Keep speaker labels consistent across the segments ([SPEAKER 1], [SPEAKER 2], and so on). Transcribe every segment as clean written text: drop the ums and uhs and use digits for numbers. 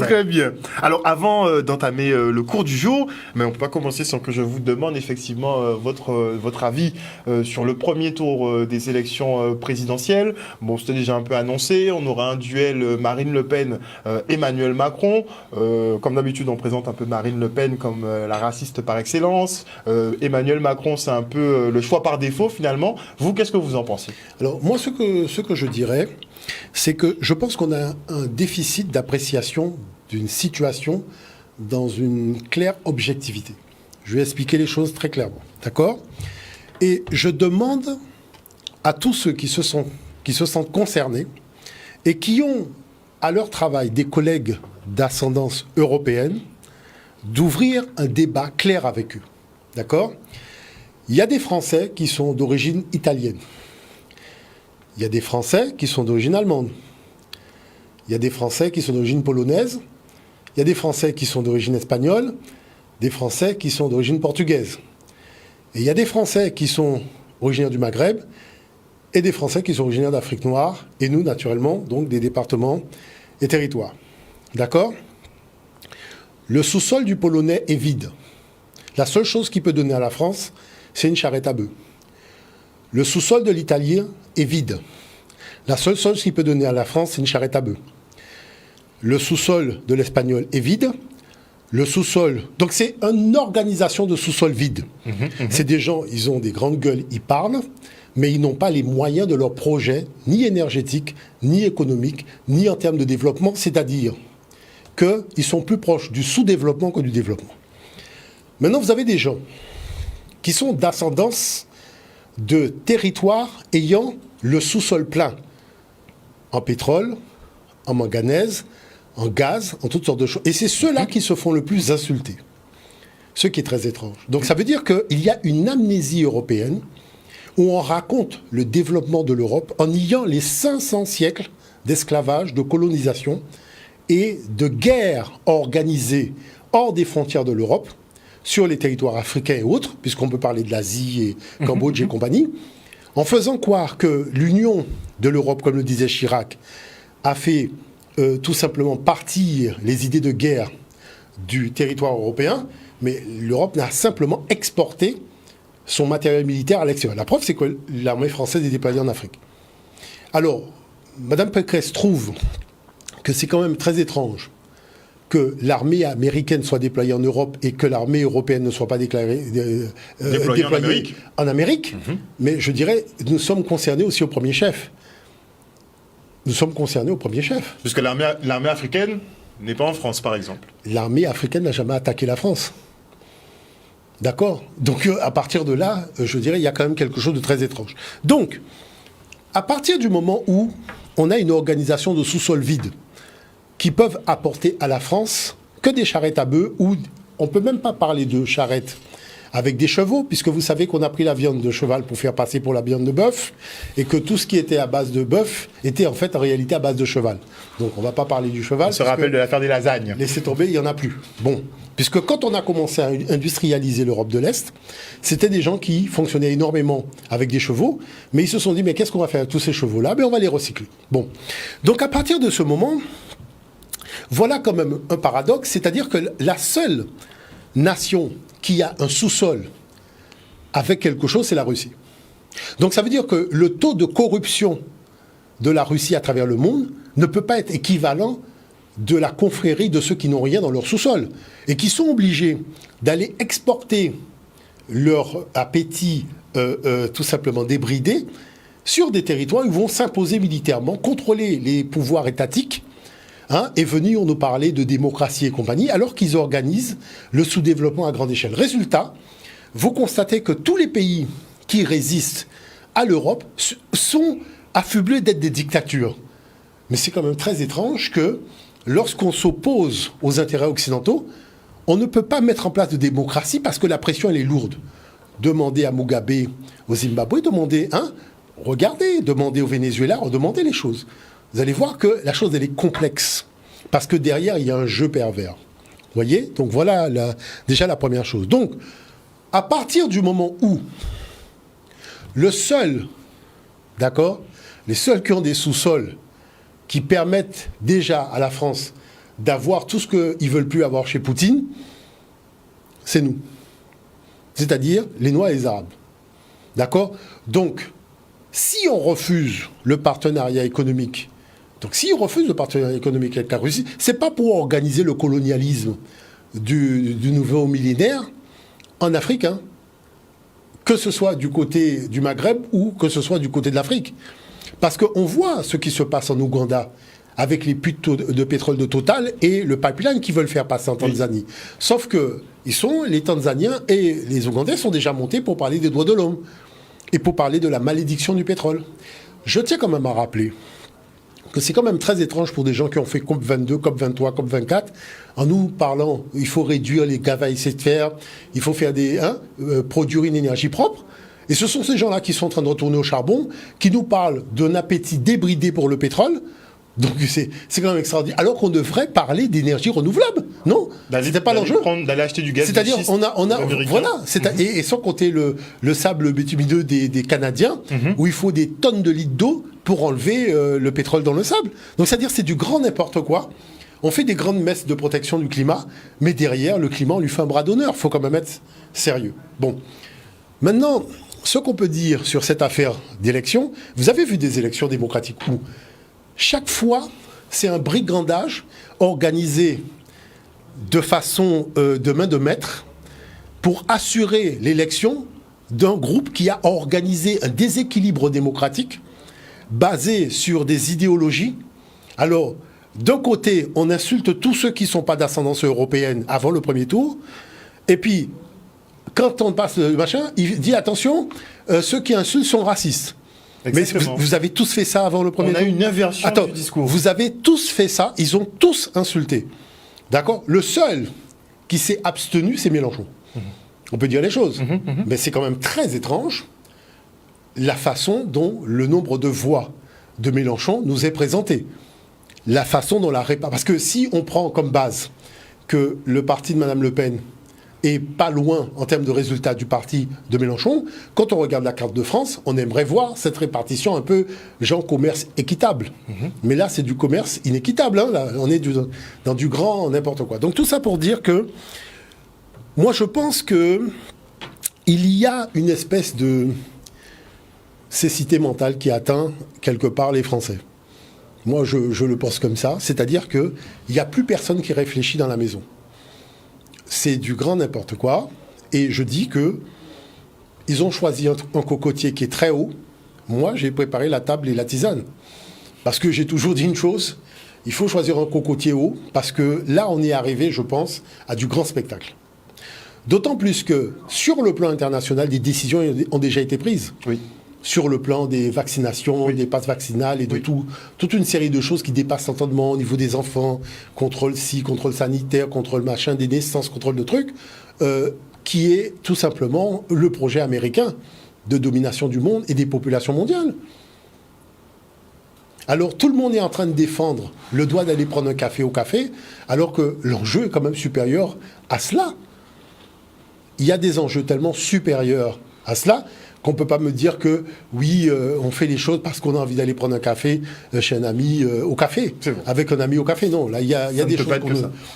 [SPEAKER 1] Très bien. Alors, avant d'entamer le cours du jour, mais on ne peut pas commencer sans que je vous demande effectivement votre avis sur le premier tour des élections présidentielles. Bon, c'était déjà un peu annoncé. On aura un duel Marine Le Pen-Emmanuel Macron. Comme d'habitude, on présente un peu Marine Le Pen comme la raciste par excellence. Emmanuel Macron, c'est un peu le choix par défaut finalement. Vous, qu'est-ce que vous en pensez?
[SPEAKER 2] Alors, moi, ce que je dirais, c'est que je pense qu'on a un déficit d'appréciation d'une situation dans une claire objectivité. Je vais expliquer les choses très clairement, d'accord? Et je demande à tous ceux qui se sentent concernés et qui ont à leur travail des collègues d'ascendance européenne d'ouvrir un débat clair avec eux, d'accord? Il y a des Français qui sont d'origine italienne. Il y a des Français qui sont d'origine allemande. Il y a des Français qui sont d'origine polonaise. Il y a des Français qui sont d'origine espagnole. Des Français qui sont d'origine portugaise. Et il y a des Français qui sont originaires du Maghreb et des Français qui sont originaires d'Afrique noire. Et nous, naturellement, donc des départements et territoires. D'accord? Le sous-sol du Polonais est vide. La seule chose qu'il peut donner à la France, c'est une charrette à bœufs. Le sous-sol de l'Italien est vide. La seule chose qu'il peut donner à la France, c'est une charrette à bœufs. Le sous-sol de l'Espagnol est vide. Le sous-sol... Donc c'est une organisation de sous-sol vide. C'est des gens, ils ont des grandes gueules, ils parlent, mais ils n'ont pas les moyens de leur projet, ni énergétique, ni économique, ni en termes de développement, c'est-à-dire qu'ils sont plus proches du sous-développement que du développement. Maintenant, vous avez des gens qui sont d'ascendance de territoires ayant le sous-sol plein en pétrole, en manganèse, en gaz, en toutes sortes de choses. Et c'est ceux-là qui se font le plus insulter. Ce qui est très étrange. Donc ça veut dire qu'il y a une amnésie européenne où on raconte le développement de l'Europe en niant les 500 siècles d'esclavage, de colonisation et de guerres organisées hors des frontières de l'Europe, sur les territoires africains et autres, puisqu'on peut parler de l'Asie et Cambodge et compagnie, en faisant croire que l'union de l'Europe, comme le disait Chirac, a fait tout simplement partir les idées de guerre du territoire européen, mais l'Europe n'a simplement exporté son matériel militaire à l'extérieur. La preuve, c'est que l'armée française est déployée en Afrique. Alors, Mme Pécresse trouve que c'est quand même très étrange que l'armée américaine soit déployée en Europe et que l'armée européenne ne soit pas déployée en Amérique. Mais je dirais, nous sommes concernés aussi au premier chef. Nous sommes concernés au premier chef.
[SPEAKER 1] Puisque l'armée africaine n'est pas en France, par exemple.
[SPEAKER 2] L'armée africaine n'a jamais attaqué la France. D'accord? Donc, à partir de là, je dirais, il y a quand même quelque chose de très étrange. Donc, à partir du moment où on a une organisation de sous-sol vide, qui peuvent apporter à la France que des charrettes à bœufs, ou on ne peut même pas parler de charrettes avec des chevaux, puisque vous savez qu'on a pris la viande de cheval pour faire passer pour la viande de bœuf, et que tout ce qui était à base de bœuf était en fait en réalité à base de cheval. Donc on ne va pas parler du cheval.
[SPEAKER 1] On se rappelle de l'affaire des lasagnes.
[SPEAKER 2] Laissez tomber, il n'y en a plus. Bon, puisque quand on a commencé à industrialiser l'Europe de l'Est, c'était des gens qui fonctionnaient énormément avec des chevaux, mais ils se sont dit, mais qu'est-ce qu'on va faire avec tous ces chevaux-là? On va les recycler. Bon, donc à partir de ce moment... Voilà quand même un paradoxe, c'est-à-dire que la seule nation qui a un sous-sol avec quelque chose, c'est la Russie. Donc ça veut dire que le taux de corruption de la Russie à travers le monde ne peut pas être équivalent de la confrérie de ceux qui n'ont rien dans leur sous-sol et qui sont obligés d'aller exporter leur appétit tout simplement débridé sur des territoires où ils vont s'imposer militairement, contrôler les pouvoirs étatiques, et venir nous parler de démocratie et compagnie, alors qu'ils organisent le sous-développement à grande échelle. Résultat, vous constatez que tous les pays qui résistent à l'Europe sont affublés d'être des dictatures. Mais c'est quand même très étrange que, lorsqu'on s'oppose aux intérêts occidentaux, on ne peut pas mettre en place de démocratie parce que la pression, elle est lourde. Demandez à Mugabe au Zimbabwe, demandez au Venezuela, demandez les choses. Vous allez voir que la chose, elle est complexe. Parce que derrière, il y a un jeu pervers. Vous voyez? Donc voilà déjà la première chose. Donc, à partir du moment où les seuls qui ont des sous-sols qui permettent déjà à la France d'avoir tout ce qu'ils ne veulent plus avoir chez Poutine, c'est nous. C'est-à-dire les Noirs et les Arabes. D'accord? Donc, si on refuse le partenariat économique, avec la Russie, c'est pas pour organiser le colonialisme du nouveau millénaire en Afrique, hein, que ce soit du côté du Maghreb ou que ce soit du côté de l'Afrique. Parce qu'on voit ce qui se passe en Ouganda avec les puits de pétrole de Total et le pipeline qu'ils veulent faire passer en Tanzanie. Oui. Sauf que les Tanzaniens et les Ougandais sont déjà montés pour parler des droits de l'homme et pour parler de la malédiction du pétrole. Je tiens quand même à rappeler que c'est quand même très étrange pour des gens qui ont fait COP22, COP23, COP24, en nous parlant, il faut réduire les gaz à effet de serre, il faut faire produire une énergie propre. Et ce sont ces gens-là qui sont en train de retourner au charbon, qui nous parlent d'un appétit débridé pour le pétrole. Donc c'est quand même extraordinaire. Alors qu'on devrait parler d'énergie renouvelable, non? C'était pas l'enjeu.
[SPEAKER 1] D'aller acheter du gaz.
[SPEAKER 2] C'est-à-dire voilà. Et sans compter le sable bitumineux des Canadiens, où il faut des tonnes de litres d'eau pour enlever le pétrole dans le sable. Donc c'est-à-dire c'est du grand n'importe quoi. On fait des grandes messes de protection du climat, mais derrière le climat on lui fait un bras d'honneur. Il faut quand même être sérieux. Bon, maintenant ce qu'on peut dire sur cette affaire d'élection, vous avez vu des élections démocratiques où chaque fois, c'est un brigandage organisé de façon de main de maître pour assurer l'élection d'un groupe qui a organisé un déséquilibre démocratique basé sur des idéologies. Alors, d'un côté, on insulte tous ceux qui ne sont pas d'ascendance européenne avant le premier tour, et puis, quand on passe le machin, il dit attention, ceux qui insultent sont racistes. Exactement. Mais vous avez tous fait ça avant le premier tour.
[SPEAKER 1] On a une inversion du discours.
[SPEAKER 2] Vous avez tous fait ça, ils ont tous insulté. D'accord? Le seul qui s'est abstenu, c'est Mélenchon. On peut dire les choses. Mais c'est quand même très étrange la façon dont le nombre de voix de Mélenchon nous est présenté. La façon dont parce que si on prend comme base que le parti de Mme Le Pen et pas loin en termes de résultats du parti de Mélenchon, quand on regarde la carte de France, on aimerait voir cette répartition un peu genre commerce équitable. Mais là, c'est du commerce inéquitable. Hein, là, on est dans du grand n'importe quoi. Donc tout ça pour dire que moi, je pense que il y a une espèce de cécité mentale qui atteint quelque part les Français. Moi, je le pense comme ça. C'est-à-dire qu'il n'y a plus personne qui réfléchit dans la maison. C'est du grand n'importe quoi. Et je dis que ils ont choisi un cocotier qui est très haut. Moi, j'ai préparé la table et la tisane. Parce que j'ai toujours dit une chose, il faut choisir un cocotier haut, parce que là, on est arrivé, je pense, à du grand spectacle. D'autant plus que, sur le plan international, des décisions ont déjà été prises.
[SPEAKER 1] Oui.
[SPEAKER 2] Sur le plan des vaccinations, des passes vaccinales et de toute une série de choses qui dépassent l'entendement au niveau des enfants, contrôle contrôle sanitaire, contrôle machin, des naissances, contrôle de trucs, qui est tout simplement le projet américain de domination du monde et des populations mondiales. Alors tout le monde est en train de défendre le droit d'aller prendre un café au café, alors que l'enjeu est quand même supérieur à cela. Il y a des enjeux tellement supérieurs à cela qu'on ne peut pas me dire que, oui, on fait les choses parce qu'on a envie d'aller prendre un café chez un ami au café, avec un ami au café. Non, là, il y a des choses qu'on...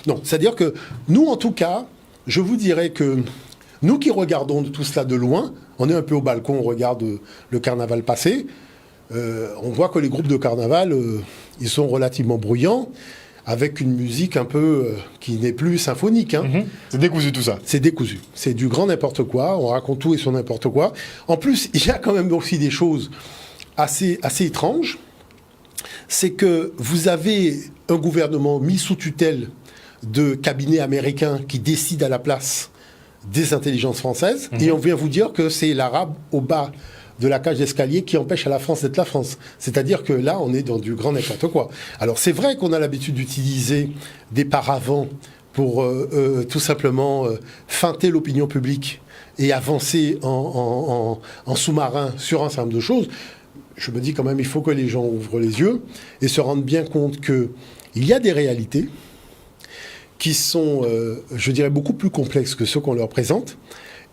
[SPEAKER 2] Non, c'est-à-dire que nous, en tout cas, je vous dirais que nous qui regardons tout cela de loin, on est un peu au balcon, on regarde le carnaval passer, on voit que les groupes de carnaval, ils sont relativement bruyants, avec une musique un peu qui n'est plus symphonique. Hein.
[SPEAKER 1] C'est décousu tout ça.
[SPEAKER 2] C'est décousu. C'est du grand n'importe quoi. On raconte tout et son n'importe quoi. En plus, il y a quand même aussi des choses assez étranges. C'est que vous avez un gouvernement mis sous tutelle de cabinets américains qui décident à la place des intelligences françaises. Et on vient vous dire que c'est l'arabe au bas de la cage d'escalier qui empêche à la France d'être la France. C'est-à-dire que là, on est dans du grand n'importe quoi. Alors, c'est vrai qu'on a l'habitude d'utiliser des paravents pour tout simplement feinter l'opinion publique et avancer en sous-marin sur un certain nombre de choses. Je me dis quand même, il faut que les gens ouvrent les yeux et se rendent bien compte qu'il y a des réalités qui sont, je dirais, beaucoup plus complexes que ceux qu'on leur présente.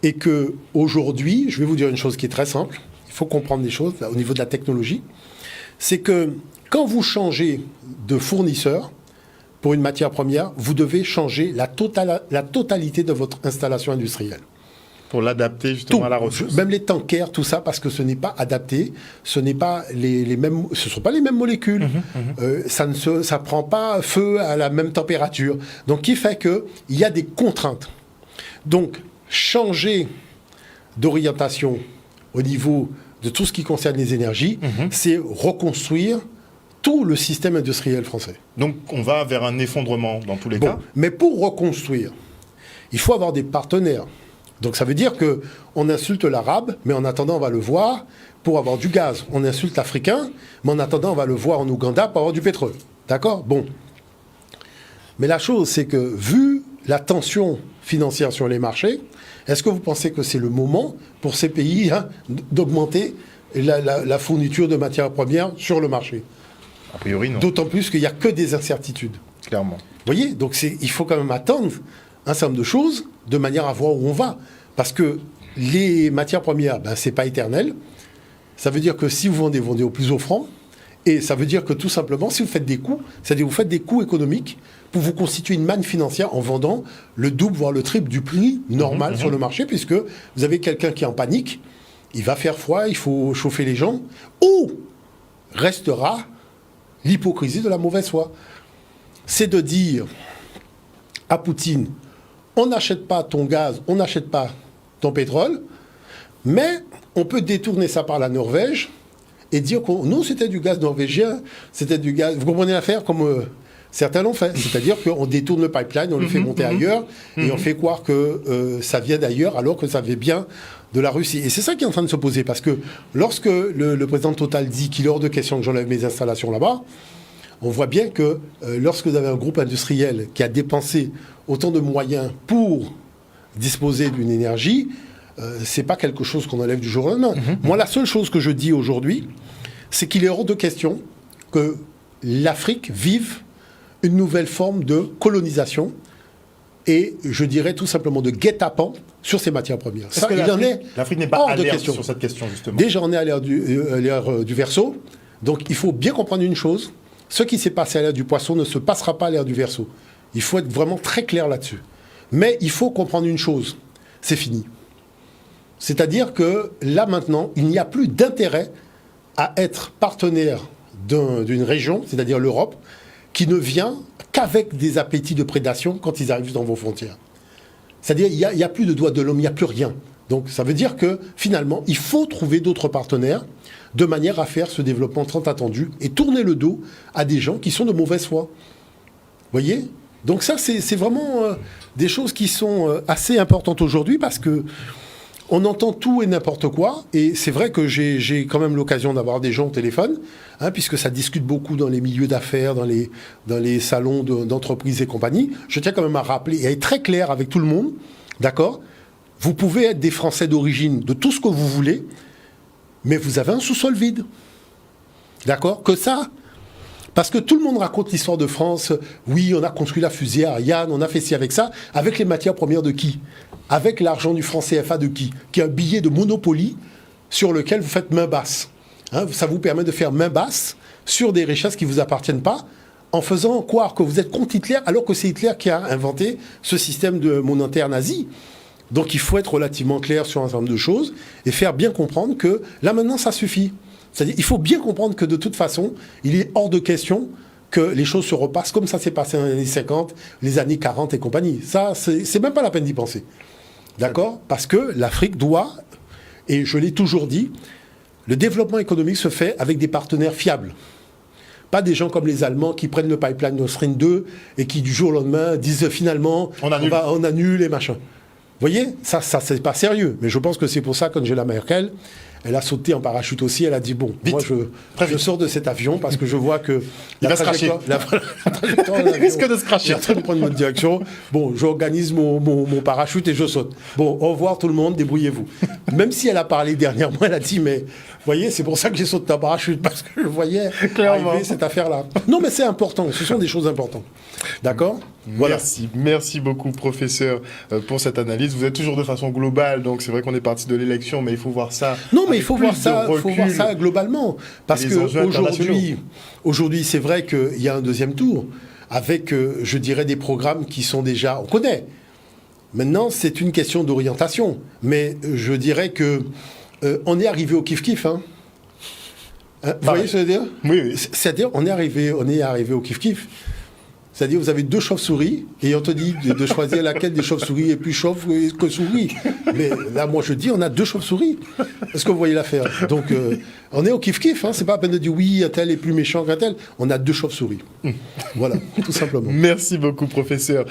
[SPEAKER 2] Et qu'aujourd'hui, je vais vous dire une chose qui est très simple, il faut comprendre des choses au niveau de la technologie, c'est que quand vous changez de fournisseur, pour une matière première, vous devez changer la totalité de votre installation industrielle.
[SPEAKER 1] Pour l'adapter justement à la ressource.
[SPEAKER 2] Même les tankers, tout ça, parce que ce n'est pas adapté, ce n'est pas ce sont pas les mêmes molécules, ça prend pas feu à la même température. Donc, qui fait que il y a des contraintes. Donc, changer d'orientation au niveau de tout ce qui concerne les énergies, c'est reconstruire tout le système industriel français.
[SPEAKER 1] Donc, on va vers un effondrement dans tous les cas.
[SPEAKER 2] Mais pour reconstruire, il faut avoir des partenaires. Donc ça veut dire qu'on insulte l'arabe, mais en attendant on va le voir pour avoir du gaz. On insulte l'africain, mais en attendant on va le voir en Ouganda pour avoir du pétrole. D'accord ? Bon. Mais la chose, c'est que vu la tension financière sur les marchés, est-ce que vous pensez que c'est le moment pour ces pays d'augmenter la fourniture de matières premières sur le marché ?
[SPEAKER 1] A priori, non.
[SPEAKER 2] D'autant plus qu'il n'y a que des incertitudes.
[SPEAKER 1] Clairement.
[SPEAKER 2] Vous voyez ? Donc il faut quand même attendre un certain nombre de choses de manière à voir où on va. Parce que les matières premières, ce n'est pas éternel. Ça veut dire que si vous vendez au plus offrant. Et ça veut dire que tout simplement, si vous faites des coûts, c'est-à-dire vous faites des coûts économiques pour vous constituer une manne financière en vendant le double, voire le triple du prix normal sur le marché, puisque vous avez quelqu'un qui est en panique, il va faire froid, il faut chauffer les gens, ou restera l'hypocrisie de la mauvaise foi. C'est de dire à Poutine, on n'achète pas ton gaz, on n'achète pas ton pétrole, mais on peut détourner ça par la Norvège et dire que non, c'était du gaz norvégien, c'était du gaz... Vous comprenez l'affaire comme certains l'ont fait. C'est-à-dire qu'on détourne le pipeline, on le fait monter ailleurs, et on fait croire que ça vient d'ailleurs, alors que ça vient bien de la Russie. Et c'est ça qui est en train de se poser, parce que lorsque le président de Total dit qu'il est hors de question que j'enlève mes installations là-bas, on voit bien que lorsque vous avez un groupe industriel qui a dépensé autant de moyens pour disposer d'une énergie, c'est pas quelque chose qu'on enlève du jour au lendemain. Moi, la seule chose que je dis aujourd'hui, c'est qu'il est hors de question que l'Afrique vive une nouvelle forme de colonisation et, je dirais tout simplement, de guet-apens sur ces matières premières.
[SPEAKER 1] Ça, l'Afrique n'est pas alerte sur cette question, justement.
[SPEAKER 2] Déjà, on est à l'ère du Verseau. Donc, il faut bien comprendre une chose. Ce qui s'est passé à l'ère du Poisson ne se passera pas à l'ère du Verseau. Il faut être vraiment très clair là-dessus. Mais il faut comprendre une chose. C'est fini. C'est-à-dire que là, maintenant, il n'y a plus d'intérêt à être partenaire d'une région, c'est-à-dire l'Europe, qui ne vient qu'avec des appétits de prédation quand ils arrivent dans vos frontières. C'est-à-dire il n'y a plus de doigts de l'homme, il n'y a plus rien. Donc ça veut dire que finalement, il faut trouver d'autres partenaires de manière à faire ce développement tant attendu et tourner le dos à des gens qui sont de mauvaise foi. Vous voyez ? Donc ça, c'est vraiment des choses qui sont assez importantes aujourd'hui parce que on entend tout et n'importe quoi, et c'est vrai que j'ai quand même l'occasion d'avoir des gens au téléphone, puisque ça discute beaucoup dans les milieux d'affaires, dans les salons d'entreprise et compagnie. Je tiens quand même à rappeler et à être très clair avec tout le monde, d'accord ? Vous pouvez être des Français d'origine, de tout ce que vous voulez, mais vous avez un sous-sol vide. D'accord ? Que ça. Parce que tout le monde raconte l'histoire de France. Oui, on a construit la fusée Ariane, on a fait ci avec ça. Avec les matières premières de qui ? Avec l'argent du franc CFA de qui ? Qui est un billet de Monopoly sur lequel vous faites main basse. Ça vous permet de faire main basse sur des richesses qui ne vous appartiennent pas, en faisant croire que vous êtes contre Hitler, alors que c'est Hitler qui a inventé ce système de monétaire nazi. Donc il faut être relativement clair sur un certain nombre de choses et faire bien comprendre que là maintenant ça suffit. C'est-à-dire il faut bien comprendre que de toute façon, il est hors de question que les choses se repassent comme ça s'est passé dans les années 50, les années 40 et compagnie. Ça, c'est même pas la peine d'y penser. D'accord ? Parce que l'Afrique doit, et je l'ai toujours dit, le développement économique se fait avec des partenaires fiables. Pas des gens comme les Allemands qui prennent le pipeline Nord Stream 2 et qui du jour au lendemain disent finalement on annule et machin. Vous voyez, ça c'est pas sérieux. Mais je pense que c'est pour ça qu'Angela Merkel, elle a sauté en parachute aussi. Elle a dit, bon, vite, moi je sors de cet avion parce que je vois que
[SPEAKER 1] il va se cracher. Il risque de se cracher.
[SPEAKER 2] Il est en train de prendre une autre direction. Bon, j'organise mon parachute et je saute. Bon, au revoir tout le monde, débrouillez-vous. Même si elle a parlé dernièrement, elle a dit, mais vous voyez, c'est pour ça que j'ai sauté en parachute, parce que je voyais arriver cette affaire-là. Non, mais c'est important. Ce sont des choses importantes. D'accord ?
[SPEAKER 1] Voilà. Merci beaucoup, professeur, pour cette analyse. Vous êtes toujours de façon globale, donc c'est vrai qu'on est parti de l'élection, mais il faut voir ça.
[SPEAKER 2] Non, mais il faut voir ça globalement. Parce que aujourd'hui, c'est vrai qu'il y a un deuxième tour. avec, je dirais, des programmes qui sont déjà... On connaît. Maintenant, c'est une question d'orientation. Mais je dirais que on est arrivé au kiff-kiff. Hein. Vous voyez ce que je veux dire?
[SPEAKER 1] Oui, oui.
[SPEAKER 2] C'est-à-dire, on est arrivé au kiff-kiff. C'est-à-dire, vous avez 2 chauves-souris et on te dit de choisir laquelle des chauves-souris est plus chauve que souris. Mais là, moi, je dis, on a 2 chauves-souris. Est-ce que vous voyez l'affaire? Donc, on est au kiff-kiff. Hein. C'est pas à peine de dire oui, un tel est plus méchant qu'un tel. On a 2 chauves-souris. Voilà, tout simplement.
[SPEAKER 1] Merci beaucoup, professeur,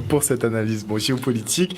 [SPEAKER 1] pour cette analyse géopolitique.